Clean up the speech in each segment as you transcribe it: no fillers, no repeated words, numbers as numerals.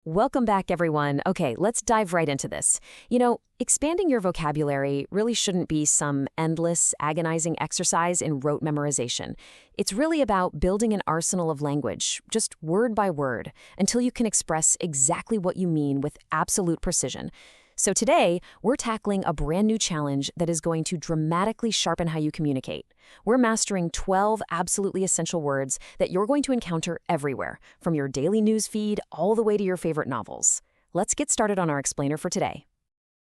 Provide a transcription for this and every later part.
Welcome back, everyone. Okay, let's dive right into this. Expanding your vocabulary really shouldn't be some endless, agonizing exercise in rote memorization. It's really about building an arsenal of language, just word by word, until you can express exactly what you mean with absolute precision. So today, we're tackling a brand new challenge that is going to dramatically sharpen how you communicate. We're mastering 12 absolutely essential words that you're going to encounter everywhere, from your daily news feed all the way to your favorite novels. Let's get started on our explainer for today.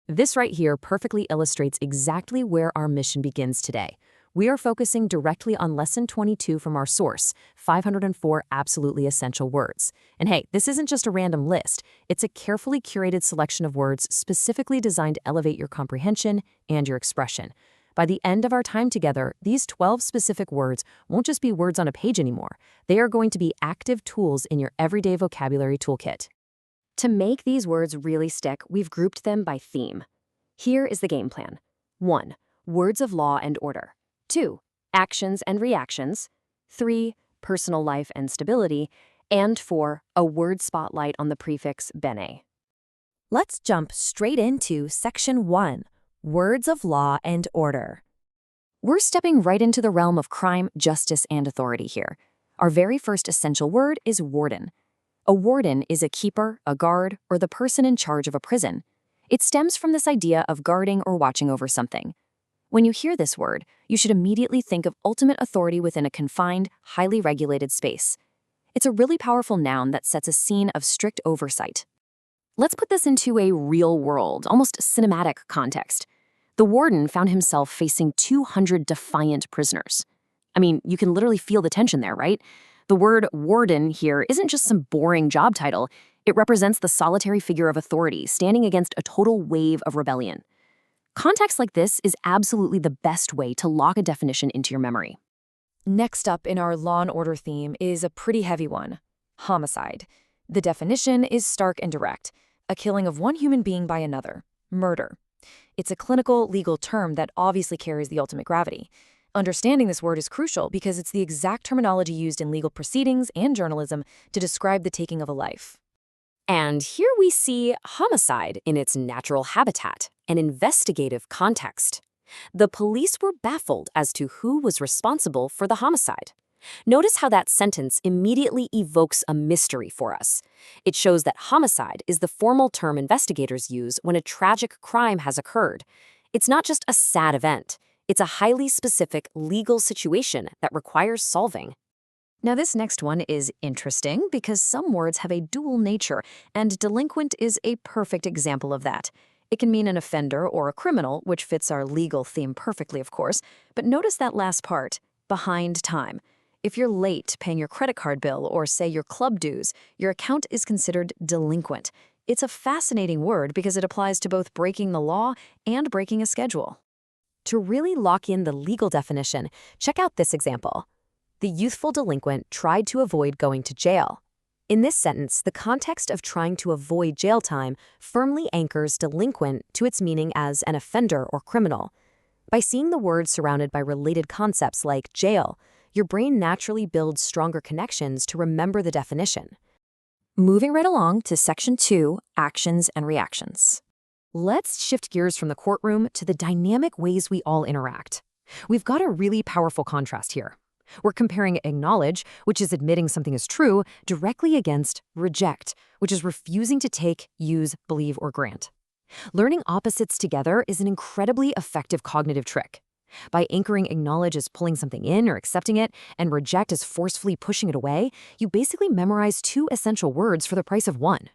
This right here perfectly illustrates exactly where our mission begins today. We are focusing directly on Lesson 22 from our source, 504 Absolutely Essential Words. And hey, this isn't just a random list. It's a carefully curated selection of words specifically designed to elevate your comprehension and your expression. By the end of our time together, these 12 specific words won't just be words on a page anymore. They are going to be active tools in your everyday vocabulary toolkit. To make these words really stick, we've grouped them by theme. Here is the game plan. 1. Words of law and order. 2. Actions and reactions. 3. Personal life and stability. And 4. A word spotlight on the prefix bene. Let's jump straight into Section 1. Words of law and order. We're stepping right into the realm of crime, justice, and authority here. Our very first essential word is warden. A warden is a keeper, a guard, or the person in charge of a prison. It stems from this idea of guarding or watching over something. When you hear this word, you should immediately think of ultimate authority within a confined, highly regulated space. It's a really powerful noun that sets a scene of strict oversight. Let's put this into a real-world, almost cinematic context. The warden found himself facing 200 defiant prisoners. I mean, you can literally feel the tension there, right? The word warden here isn't just some boring job title. It represents the solitary figure of authority standing against a total wave of rebellion. Context like this is absolutely the best way to lock a definition into your memory. Next up in our law and order theme is a pretty heavy one: homicide. The definition is stark and direct: a killing of one human being by another, murder. It's a clinical, legal term that obviously carries the ultimate gravity. Understanding this word is crucial because it's the exact terminology used in legal proceedings and journalism to describe the taking of a life. And here we see homicide in its natural habitat, an investigative context. The police were baffled as to who was responsible for the homicide. Notice how that sentence immediately evokes a mystery for us. It shows that homicide is the formal term investigators use when a tragic crime has occurred. It's not just a sad event. It's a highly specific legal situation that requires solving. Now, this next one is interesting because some words have a dual nature, and delinquent is a perfect example of that. It can mean an offender or a criminal, which fits our legal theme perfectly, of course. But notice that last part, behind time. If you're late paying your credit card bill or, say, your club dues, your account is considered delinquent. It's a fascinating word because it applies to both breaking the law and breaking a schedule. To really lock in the legal definition, check out this example. The youthful delinquent tried to avoid going to jail. In this sentence, the context of trying to avoid jail time firmly anchors delinquent to its meaning as an offender or criminal. By seeing the word surrounded by related concepts like jail, your brain naturally builds stronger connections to remember the definition. Moving right along to Section 2, Actions and Reactions. Let's shift gears from the courtroom to the dynamic ways we all interact. We've got a really powerful contrast here. We're comparing acknowledge, which is admitting something is true, directly against reject, which is refusing to take, use, believe, or grant. Learning opposites together is an incredibly effective cognitive trick. By anchoring acknowledge as pulling something in or accepting it, and reject as forcefully pushing it away, you basically memorize two essential words for the price of one.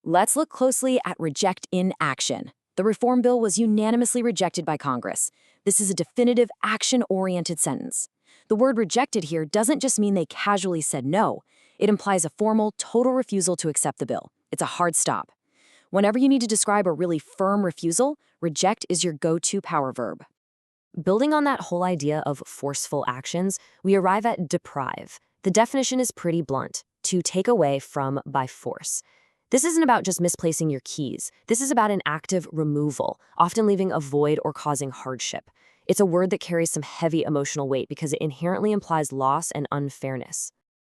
Let's look closely at reject in action. The reform bill was unanimously rejected by Congress. This is a definitive, action-oriented sentence. The word rejected here doesn't just mean they casually said no. It implies a formal, total refusal to accept the bill. It's a hard stop. Whenever you need to describe a really firm refusal, reject is your go-to power verb. Building on that whole idea of forceful actions, we arrive at deprive. The definition is pretty blunt: to take away from by force. This isn't about just misplacing your keys. This is about an active removal, often leaving a void or causing hardship. It's a word that carries some heavy emotional weight because it inherently implies loss and unfairness.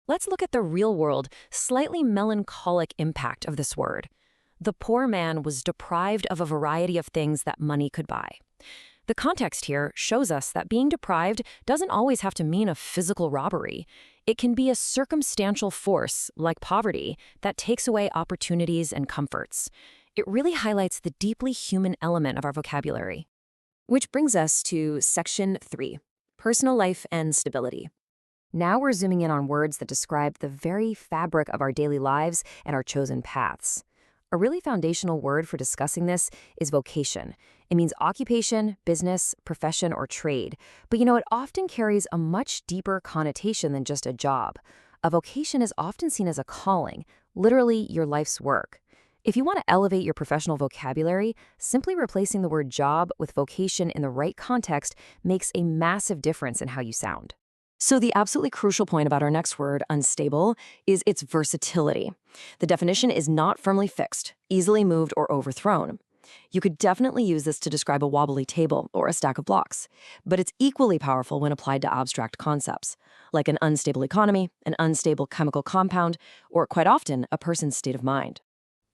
Let's look at the real-world, slightly melancholic impact of this word. The poor man was deprived of a variety of things that money could buy. The context here shows us that being deprived doesn't always have to mean a physical robbery. It can be a circumstantial force, like poverty, that takes away opportunities and comforts. It really highlights the deeply human element of our vocabulary. Which brings us to Section 3, Personal Life and Stability. Now we're zooming in on words that describe the very fabric of our daily lives and our chosen paths. A really foundational word for discussing this is vocation. It means occupation, business, profession, or trade. But it often carries a much deeper connotation than just a job. A vocation is often seen as a calling, literally your life's work. If you want to elevate your professional vocabulary, simply replacing the word job with vocation in the right context makes a massive difference in how you sound. So the absolutely crucial point about our next word, unstable, is its versatility. The definition is not firmly fixed, easily moved or overthrown. You could definitely use this to describe a wobbly table or a stack of blocks, but it's equally powerful when applied to abstract concepts, like an unstable economy, an unstable chemical compound, or quite often, a person's state of mind.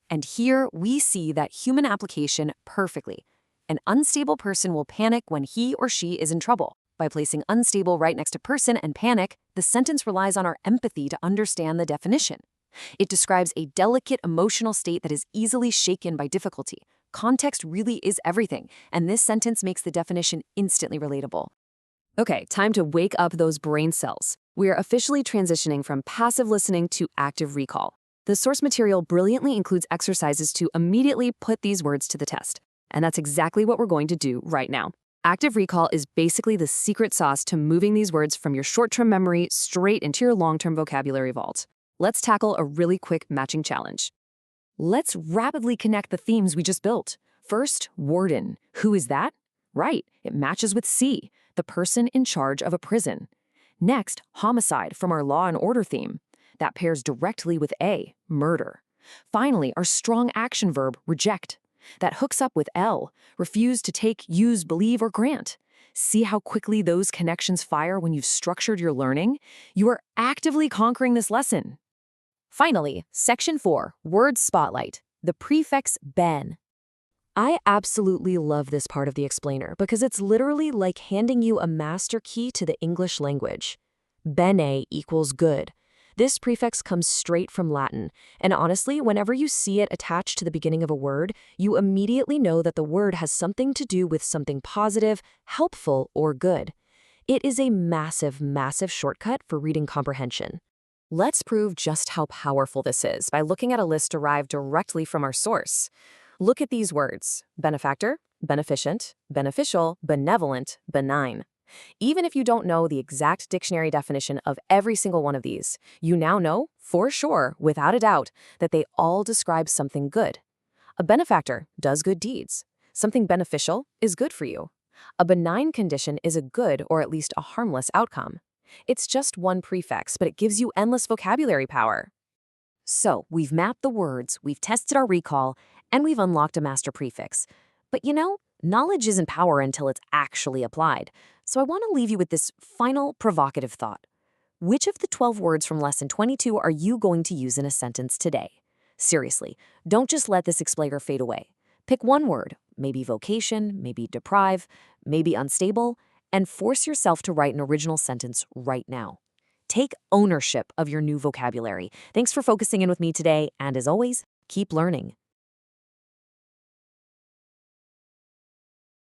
And here we see that human application perfectly. An unstable person will panic when he or she is in trouble. By placing unstable right next to person and panic, the sentence relies on our empathy to understand the definition. It describes a delicate emotional state that is easily shaken by difficulty. Context really is everything, and this sentence makes the definition instantly relatable. Okay, time to wake up those brain cells. We are officially transitioning from passive listening to active recall. The source material brilliantly includes exercises to immediately put these words to the test, and that's exactly what we're going to do right now. Active recall is basically the secret sauce to moving these words from your short-term memory straight into your long-term vocabulary vault. Let's tackle a really quick matching challenge. Let's rapidly connect the themes we just built. First, warden. Who is that? Right, it matches with C, the person in charge of a prison. Next, homicide from our law and order theme. That pairs directly with A, murder. Finally, our strong action verb, reject. That hooks up with L, refuse to take, use, believe, or grant. See how quickly those connections fire when you've structured your learning? You are actively conquering this lesson. Finally, Section 4, Word Spotlight, the prefix ben. I absolutely love this part of the explainer because it's literally like handing you a master key to the English language. Bene equals good. This prefix comes straight from Latin, and honestly, whenever you see it attached to the beginning of a word, you immediately know that the word has something to do with something positive, helpful, or good. It is a massive, massive shortcut for reading comprehension. Let's prove just how powerful this is by looking at a list derived directly from our source. Look at these words: benefactor, beneficent, beneficial, benevolent, benign. Even if you don't know the exact dictionary definition of every single one of these, you now know, for sure, without a doubt, that they all describe something good. A benefactor does good deeds. Something beneficial is good for you. A benign condition is a good or at least a harmless outcome. It's just one prefix, but it gives you endless vocabulary power. So, we've mapped the words, we've tested our recall, and we've unlocked a master prefix. But knowledge isn't power until it's actually applied. So I want to leave you with this final provocative thought. Which of the 12 words from Lesson 22 are you going to use in a sentence today? Seriously, don't just let this explainer fade away. Pick one word, maybe vocation, maybe deprive, maybe unstable, and force yourself to write an original sentence right now. Take ownership of your new vocabulary. Thanks for focusing in with me today, and as always, keep learning.